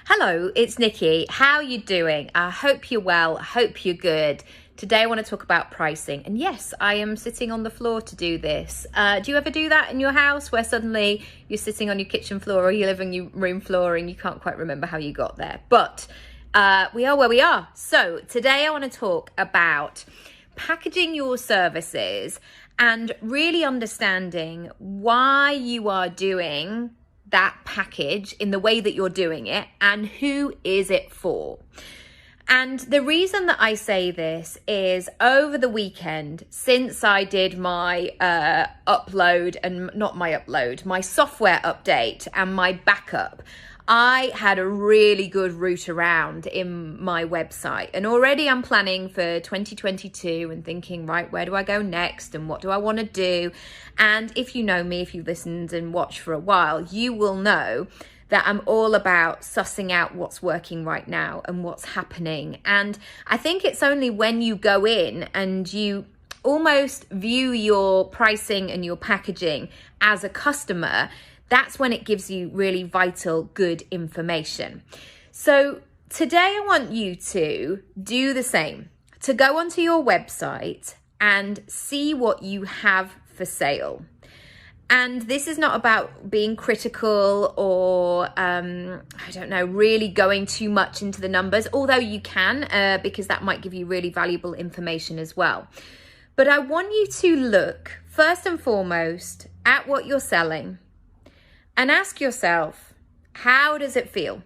Hello, it's Nikki. How are you doing? I hope you're well. I hope you're good. Today I want to talk about pricing. And yes, I am sitting on the floor to do this. Do you ever do that in your house where suddenly you're sitting on your kitchen floor or your living room floor and you can't quite remember how you got there? But we are where we are. So today I want to talk about packaging your services and really understanding why you are doing that package in the way that you're doing it and who is it for. And the reason that I say this is over the weekend, since I did my my software update and my backup, I had a really good route around in my website. And already I'm planning for 2022 and thinking, right, where do I go next and what do I want to do? And if you know me, if you've listened and watched for a while, you will know that I'm all about sussing out what's working right now and what's happening. And I think it's only when you go in and you almost view your pricing and your packaging as a customer, that's when it gives you really vital, good information. So today I want you to do the same, to go onto your website and see what you have for sale. And this is not about being critical or, really going too much into the numbers, although you can, because that might give you really valuable information as well. But I want you to look first and foremost at what you're selling and ask yourself, how does it feel?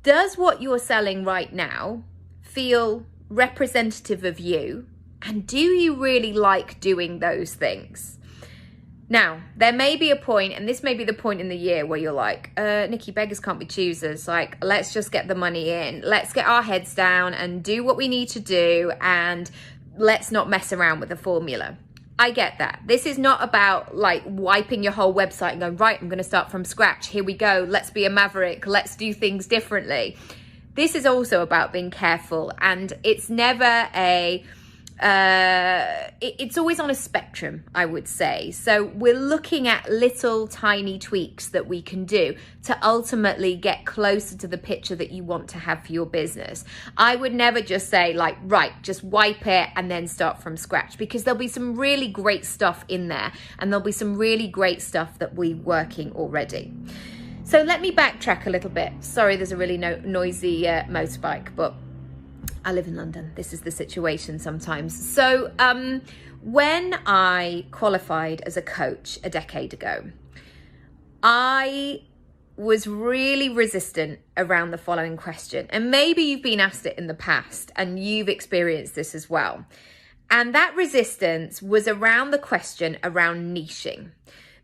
Does what you're selling right now feel representative of you? And do you really like doing those things? Now, there may be a point, and this may be the point in the year where you're like, Nikki, beggars can't be choosers. Like, let's just get the money in. Let's get our heads down and do what we need to do. And let's not mess around with the formula. I get that. This is not about like wiping your whole website and going, right, I'm going to start from scratch. Here we go. Let's be a maverick. Let's do things differently. This is also about being careful. And it's never it's always on a spectrum, I would say. So we're looking at little tiny tweaks that we can do to ultimately get closer to the picture that you want to have for your business. I would never just say like, right, just wipe it and then start from scratch, because there'll be some really great stuff in there and there'll be some really great stuff that we're working already. So let me backtrack a little bit. Sorry, there's a really noisy motorbike, but I live in London. This is the situation sometimes. So when I qualified as a coach a decade ago, I was really resistant around the following question. And maybe you've been asked it in the past and you've experienced this as well. And that resistance was around the question around niching,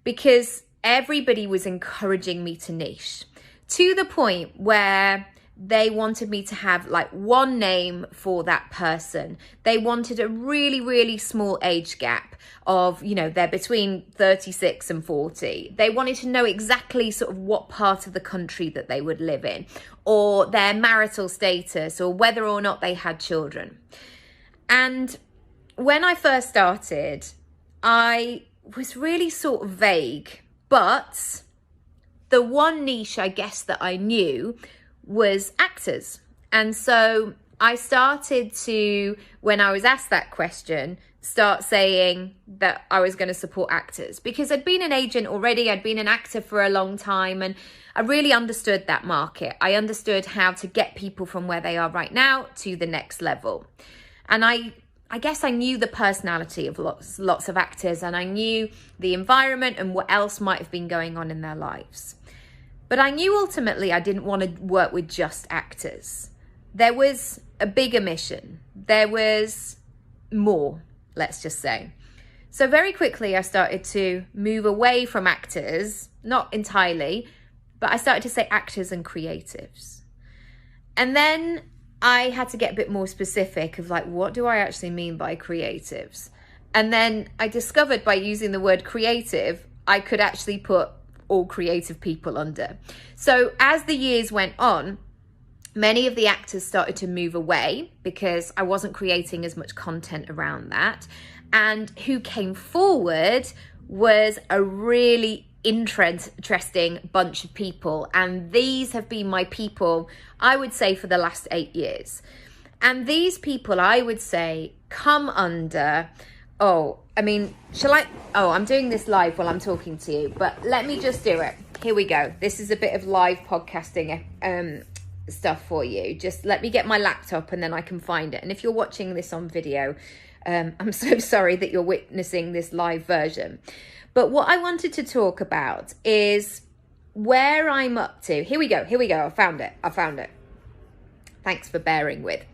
because everybody was encouraging me to niche to the point where they wanted me to have like one name for that person. They wanted a really, really small age gap of, they're between 36 and 40. They wanted to know exactly sort of what part of the country that they would live in, or their marital status, or whether or not they had children. And when I first started, I was really sort of vague, but the one niche I guess that I knew was actors. And so I started to, when I was asked that question, start saying that I was going to support actors, because I'd been an agent already, I'd been an actor for a long time, and I really understood that market. I understood how to get people from where they are right now to the next level. And I guess I knew the personality of lots of actors, and I knew the environment and what else might have been going on in their lives. But I knew ultimately I didn't want to work with just actors. There was a bigger mission. There was more, let's just say. So very quickly I started to move away from actors, not entirely, but I started to say actors and creatives. And then I had to get a bit more specific of like, what do I actually mean by creatives? And then I discovered by using the word creative, I could actually put all creative people under. So as the years went on, many of the actors started to move away because I wasn't creating as much content around that. And who came forward was a really interesting bunch of people. And these have been my people, I would say, for the last 8 years. And these people, I would say, come under, I'm doing this live while I'm talking to you, but let me just do it. Here we go. This is a bit of live podcasting stuff for you. Just let me get my laptop and then I can find it. And if you're watching this on video, I'm so sorry that you're witnessing this live version. But what I wanted to talk about is where I'm up to. Here we go. I found it. Thanks for bearing with.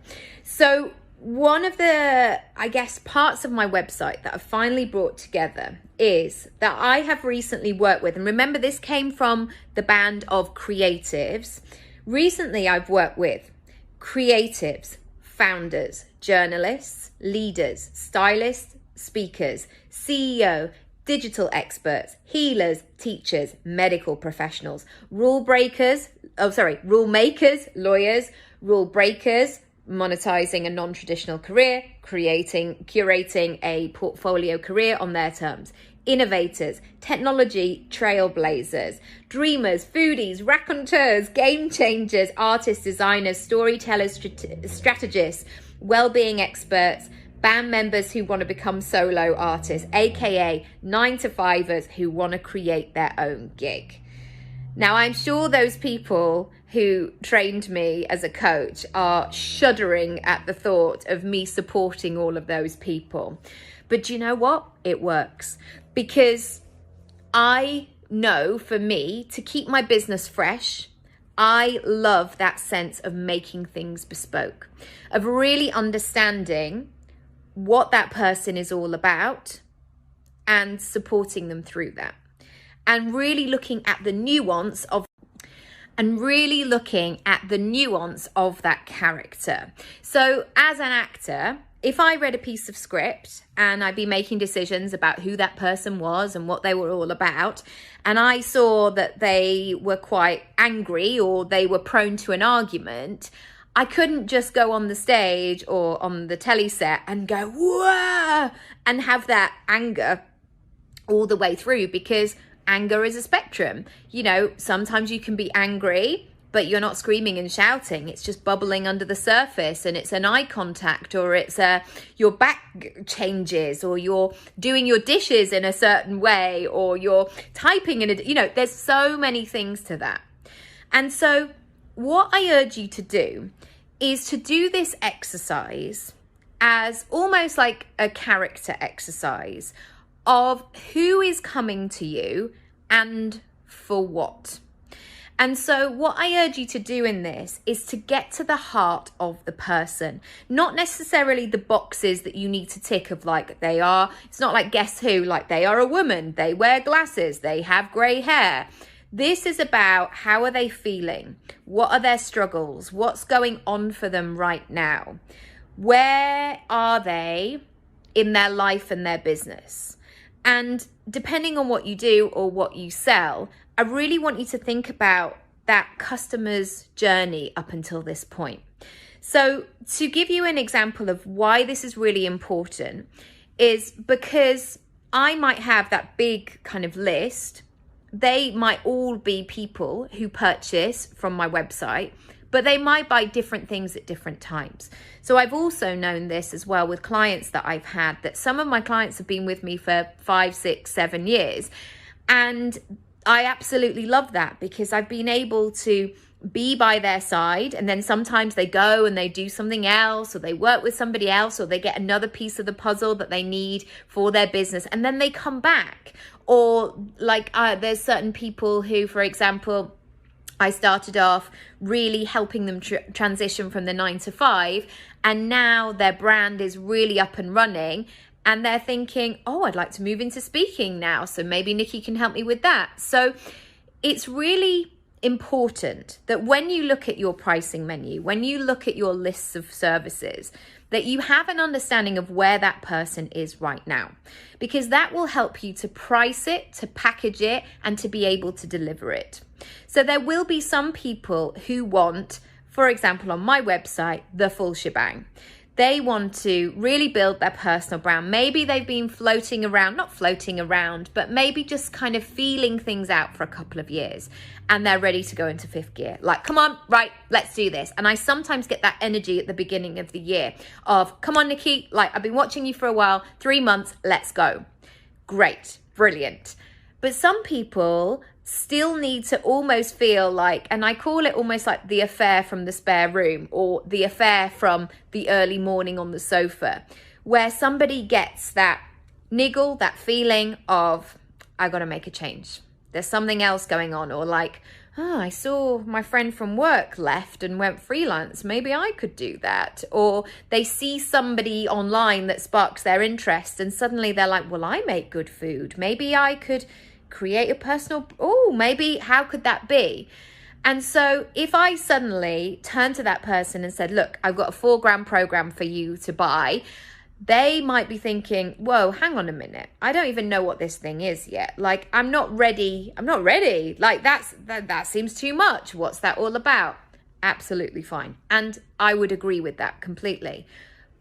So one of the, I guess, parts of my website that I've finally brought together is that I have recently worked with, and remember this came from the band of creatives. Recently I've worked with creatives, founders, journalists, leaders, stylists, speakers, CEO, digital experts, healers, teachers, medical professionals, rule makers, lawyers, rule breakers, monetizing a non-traditional career, curating a portfolio career on their terms, innovators, technology trailblazers, dreamers, foodies, raconteurs, game changers, artists, designers, storytellers, strategists, well-being experts, band members who want to become solo artists, aka 9-to-5ers who want to create their own gig. Now, I'm sure those people who trained me as a coach are shuddering at the thought of me supporting all of those people. But do you know what? It works. Because I know for me, to keep my business fresh, I love that sense of making things bespoke, of really understanding what that person is all about and supporting them through that. And really looking at the nuance of that character. So as an actor, if I read a piece of script and I'd be making decisions about who that person was and what they were all about, and I saw that they were quite angry or they were prone to an argument, I couldn't just go on the stage or on the telly set and go, whoa, and have that anger all the way through, because anger is a spectrum. You know, sometimes you can be angry, but you're not screaming and shouting. It's just bubbling under the surface, and it's an eye contact, or it's your back changes, or you're doing your dishes in a certain way, or you're typing in there's so many things to that. And so what I urge you to do is to do this exercise as almost like a character exercise of who is coming to you and for what. And so what I urge you to do in this is to get to the heart of the person, not necessarily the boxes that you need to tick of like they are. It's not like Guess Who, like they are a woman, they wear glasses, they have grey hair. This is about how are they feeling? What are their struggles? What's going on for them right now? Where are they in their life and their business? And depending on what you do or what you sell, I really want you to think about that customer's journey up until this point. So to give you an example of why this is really important is because I might have that big kind of list. They might all be people who purchase from my website, but they might buy different things at different times. So I've also known this as well with clients that I've had, that some of my clients have been with me for 5, 6, 7 years. And I absolutely love that, because I've been able to be by their side, and then sometimes they go and they do something else, or they work with somebody else, or they get another piece of the puzzle that they need for their business, and then they come back. Or like there's certain people who, for example, I started off really helping them transition from the 9-to-5, and now their brand is really up and running, and they're thinking, oh, I'd like to move into speaking now, so maybe Nikki can help me with that. So it's really important that when you look at your pricing menu, when you look at your lists of services, that you have an understanding of where that person is right now, because that will help you to price it, to package it, and to be able to deliver it. So there will be some people who want, for example, on my website, the full shebang. They want to really build their personal brand. Maybe they've been floating around, not floating around, but maybe just kind of feeling things out for a couple of years, and they're ready to go into fifth gear. Like, come on, right, let's do this. And I sometimes get that energy at the beginning of the year of, come on, Nikki, like, I've been watching you for a while, 3 months, let's go. Great, brilliant. But some people still need to almost feel like, and I call it almost like the affair from the spare room, or the affair from the early morning on the sofa, where somebody gets that niggle, that feeling of, I got to make a change. There's something else going on. Or like, oh, I saw my friend from work left and went freelance. Maybe I could do that. Or they see somebody online that sparks their interest, and suddenly they're like, well, I make good food. Maybe I could create a personal, maybe how could that be? And so if I suddenly turned to that person and said, look, I've got a 4 grand program for you to buy, they might be thinking, whoa, hang on a minute. I don't even know what this thing is yet. Like, I'm not ready. Like, that seems too much. What's that all about? Absolutely fine. And I would agree with that completely.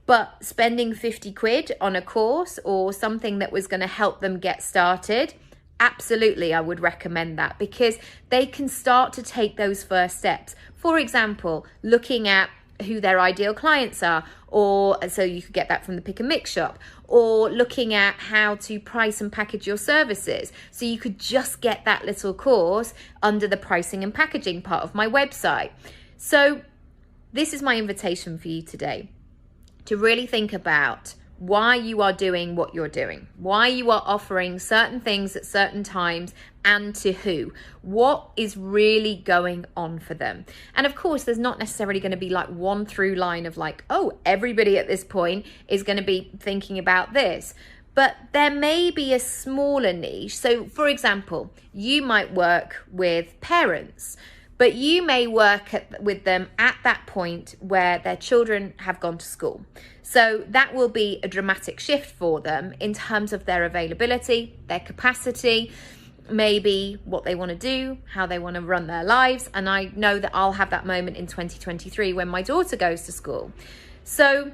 But spending 50 quid on a course or something that was going to help them get started, absolutely, I would recommend that, because they can start to take those first steps. For example, looking at who their ideal clients are, or so you could get that from the pick and mix shop, or looking at how to price and package your services. So you could just get that little course under the pricing and packaging part of my website. So this is my invitation for you today, to really think about why you are doing what you're doing, why you are offering certain things at certain times, and to who. What is really going on for them? And of course, there's not necessarily going to be like one through line of like, oh, everybody at this point is going to be thinking about this. But there may be a smaller niche. So for example, you might work with parents, but you may work with them at that point where their children have gone to school. So that will be a dramatic shift for them in terms of their availability, their capacity, maybe what they want to do, how they want to run their lives. And I know that I'll have that moment in 2023 when my daughter goes to school. So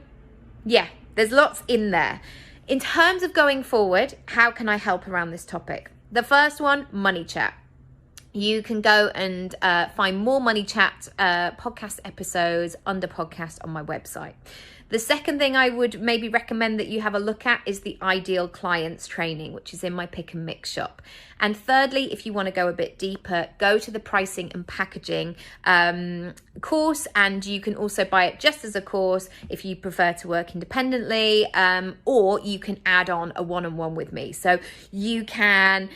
yeah, there's lots in there. In terms of going forward, how can I help around this topic? The first one, Money Chat. You can go and find more Money Chat podcast episodes under podcast on my website. The second thing I would maybe recommend that you have a look at is the Ideal Clients training, which is in my pick and mix shop. And thirdly, if you want to go a bit deeper, go to the pricing and packaging course, and you can also buy it just as a course if you prefer to work independently, or you can add on a one-on-one with me. So you can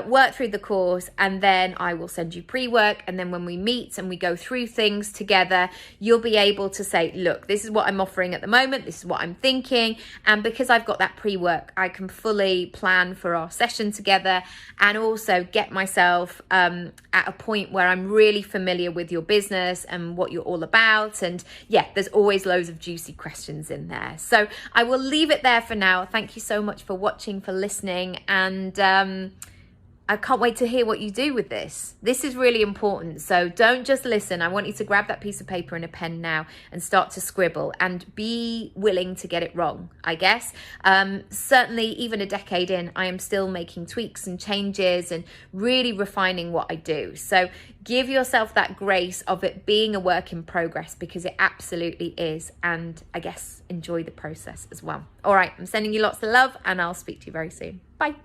work through the course, and then I will send you pre-work, and then when we meet and we go through things together, you'll be able to say, look, this is what I'm offering at the moment, this is what I'm thinking. And because I've got that pre-work, I can fully plan for our session together, and also get myself at a point where I'm really familiar with your business and what you're all about. And yeah, there's always loads of juicy questions in there. So I will leave it there for now. Thank you so much for watching, for listening, and I can't wait to hear what you do with this. This is really important. So don't just listen. I want you to grab that piece of paper and a pen now and start to scribble, and be willing to get it wrong, I guess. Certainly, even a decade in, I am still making tweaks and changes and really refining what I do. So give yourself that grace of it being a work in progress, because it absolutely is. And I guess enjoy the process as well. All right, I'm sending you lots of love, and I'll speak to you very soon. Bye.